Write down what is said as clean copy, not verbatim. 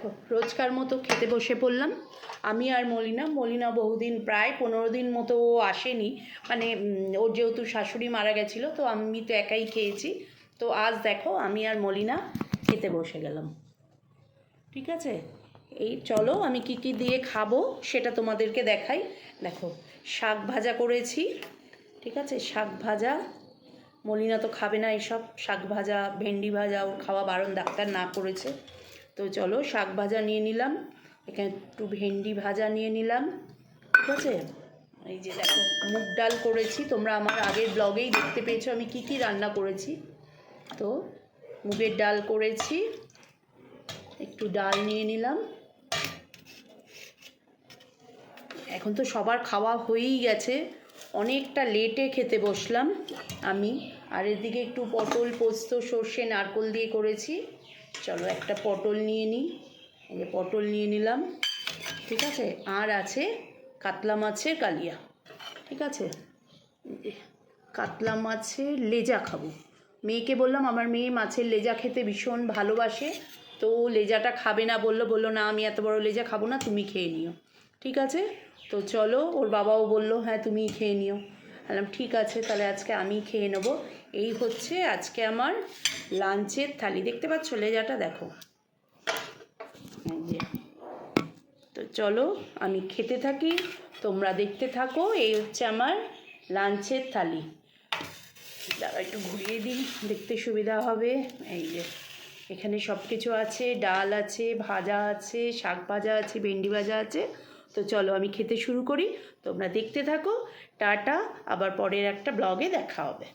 দেখো রোজকার মতো খেতে বসে পড়লাম আমি আর মলিনা বহুদিন প্রায় 15 দিন মতো ও আসেনি, মানে ওর যেহেতু শাশুড়ি মারা গেছিলো তো আমি তো একাই খেয়েছি। তো আজ দেখো আমি আর মলিনা খেতে বসে গেলাম। ঠিক আছে, এই চলো আমি কি কি দিয়ে খাবো সেটা তোমাদেরকে দেখাই। দেখো শাক ভাজা করেছি, ঠিক আছে, শাক ভাজা। মলিনা তো খাবে না এইসব শাক ভাজা, ভেন্ডি ভাজা ওর খাওয়া বারণ, ডাক্তার না করেছে। তো চলো শাক ভাজা নিয়ে নিলাম, এখানে একটু ভেন্ডি ভাজা নিয়ে নিলাম, ঠিক আছে। এই যে দেখো মুগ ডাল করেছি, তোমরা আমার আগের ব্লগেই দেখতে পেয়েছো আমি কি কি রান্না করেছি। তো মুগের ডাল করেছি, একটু ডাল নিয়ে নিলাম। এখন তো সবার খাওয়া হয়েই গেছে, অনেকটা লেটে খেতে বসলাম আমি। আর এদিকে একটু পটল পোস্ত সর্ষে নারকোল দিয়ে করেছি। চলো একটা পটল নিয়ে নিই, এই যে পটল নিয়ে নিলাম, ঠিক আছে। আর আছে কাতলা মাছের কালিয়া, ঠিক আছে। কাতলা মাছের লেজা খাবো, মেয়েকে বললাম, আমার মেয়ে মাছের লেজা খেতে ভীষণ ভালোবাসে, তো লেজাটা খাবে না, বললো না আমি এত বড় লেজা খাবো না, তুমি খেয়ে নিও, ঠিক আছে। তো চলো ওর বাবাও বললো হ্যাঁ তুমিই খেয়ে নিও, বললাম ঠিক আছে তাহলে আজকে আমি খেয়ে নেবো। এই হচ্ছে আজকে আমার লাঞ্চের থালি, দেখতে পাচ্ছ লেজাটা দেখো। তো চলো আমি খেতে থাকি, তোমরা দেখতে থাকো। এই হচ্ছে আমার লাঞ্চের থালি, দাঁড়া একটু ঘুরিয়ে দিই দেখতে সুবিধা হবে। এই যে এখানে সব কিছু আছে, ডাল আছে, ভাজা আছে, শাক ভাজা আছে, ভেন্ডি ভাজা আছে। তো চলো আমি খেতে শুরু করি, তোমরা দেখতে থাকো। টাটা, আবার পরের একটা ব্লগে দেখা হবে।